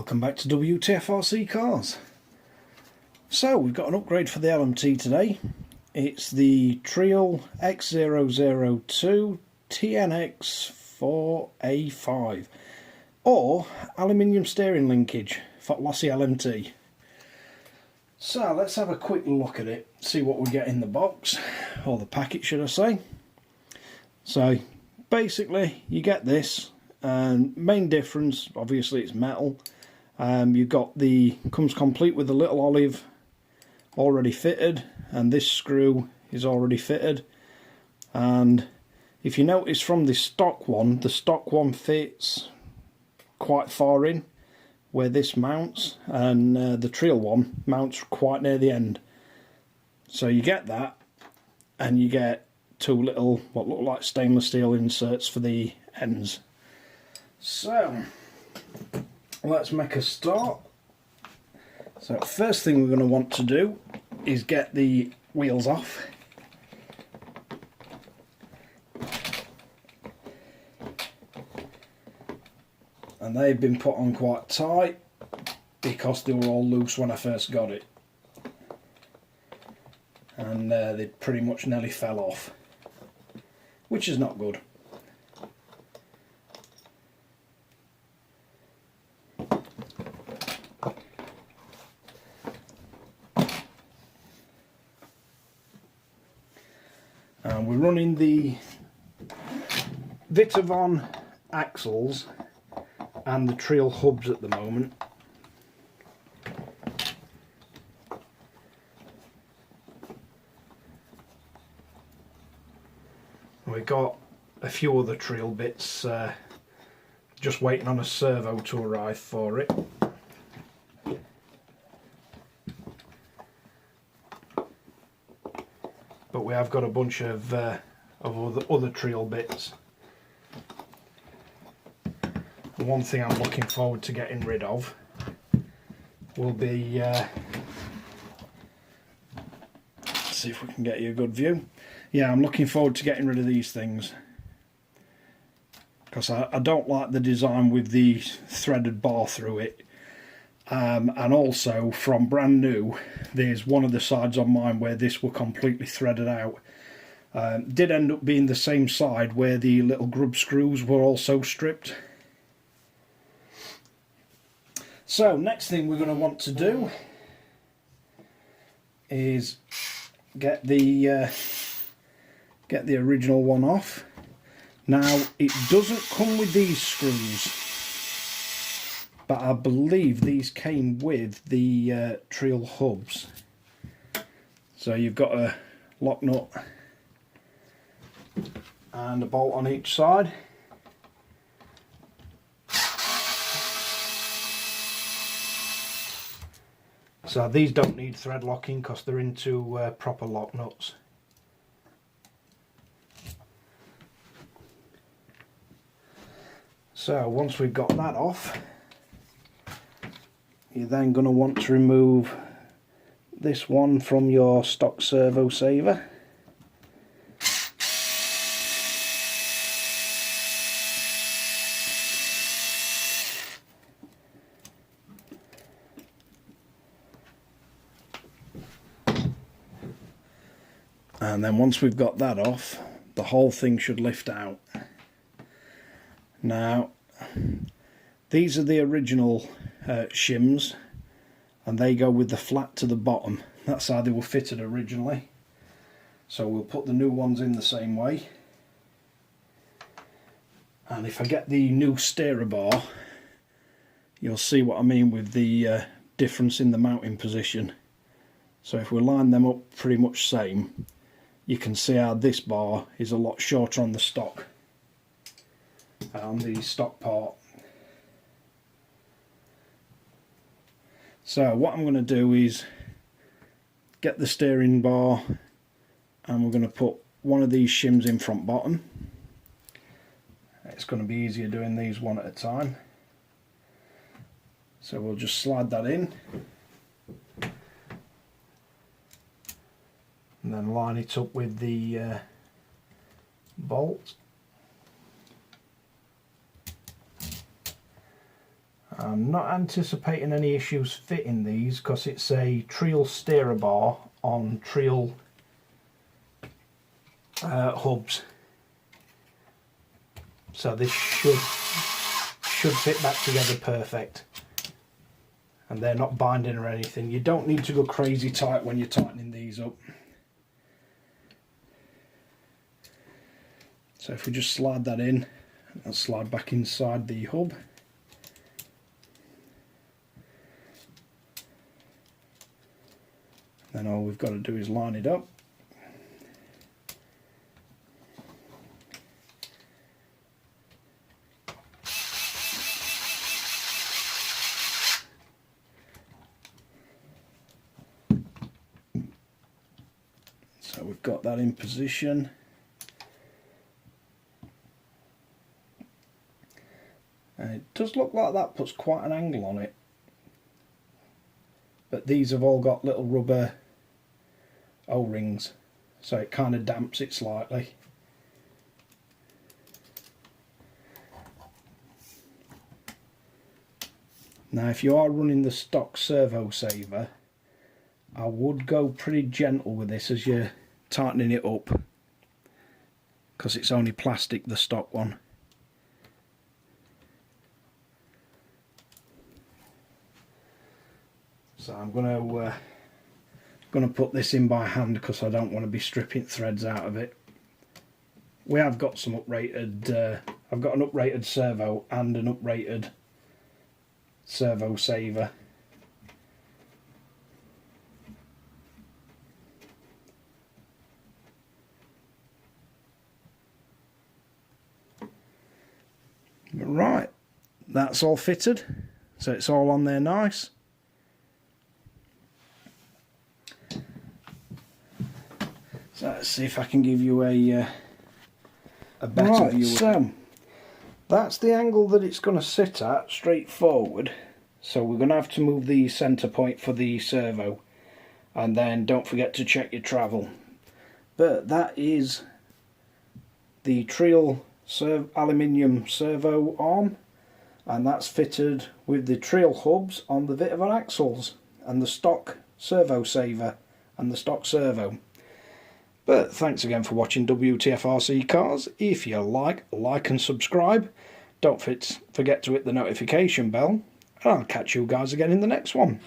Welcome back to Wtf Rc Cars. So we've got an upgrade for the LMT today. It's the Treal X002 TNX4A5 or aluminium steering linkage for Losi LMT. So let's have a quick look at it, see what we get in the box, or the packet should I say. So basically you get this, and main difference obviously it's metal. You've got comes complete with the little olive already fitted, and this screw is already fitted. And if you notice from the stock one fits quite far in where this mounts, and the Treal one mounts quite near the end. So you get that, and you get two little what look like stainless steel inserts for the ends. So let's make a start. So first thing we're going to want to do is get the wheels off. And they've been put on quite tight because they were all loose when I first got it, and they pretty much nearly fell off, which is not good. And we're running the Vitavon axles and the Treal hubs at the moment. We've got a few other Treal bits just waiting on a servo to arrive for it. But we have got a bunch of other Treal bits. And one thing I'm looking forward to getting rid of will be, let's see if we can get you a good view. Yeah, I'm looking forward to getting rid of these things, because I don't like the design with the threaded bar through it. And also from brand new, there's one of the sides on mine where this were completely threaded out. Did end up being the same side where the little grub screws were also stripped. So next thing we're going to want to do is get the original one off. Now it doesn't come with these screws, but I believe these came with the Treal hubs. So you've got a lock nut and a bolt on each side. So these don't need thread locking because they're into proper lock nuts. So once we've got that off, you're then going to want to remove this one from your stock servo saver. And then once we've got that off, the whole thing should lift out. Now, these are the original shims, and they go with the flat to the bottom. That's how they were fitted originally. So we'll put the new ones in the same way. And if I get the new steerer bar, you'll see what I mean with the difference in the mounting position. So if we line them up pretty much same, you can see how this bar is a lot shorter on the stock, on the stock part. So what I'm going to do is get the steering bar, and we're going to put one of these shims in front bottom. It's going to be easier doing these one at a time. So we'll just slide that in, and then line it up with the bolt. I'm not anticipating any issues fitting these because it's a Treal steerer bar on Treal hubs, so this should fit back together perfect, and they're not binding or anything. You don't need to go crazy tight when you're tightening these up. So if we just slide that in, and slide back inside the hub. Then all we've got to do is line it up. So we've got that in position. And it does look like that puts quite an angle on it. But these have all got little rubber O-rings, so it kind of damps it slightly. Now if you are running the stock servo saver, I would go pretty gentle with this as you're tightening it up, because it's only plastic, the stock one. So I'm gonna put this in by hand because I don't want to be stripping threads out of it. We have got some uprated, I've got an uprated servo and an uprated servo saver. Right, that's all fitted, so it's all on there nice. So let's see if I can give you a better view. So that's the angle that it's going to sit at, straight forward. So we're going to have to move the centre point for the servo, and then don't forget to check your travel. But that is the Treal aluminium servo arm, and that's fitted with the Treal hubs on the Vitavon axles and the stock servo saver and the stock servo. But thanks again for watching Wtf Rc Cars. If you like and subscribe. Don't forget to hit the notification bell. And I'll catch you guys again in the next one.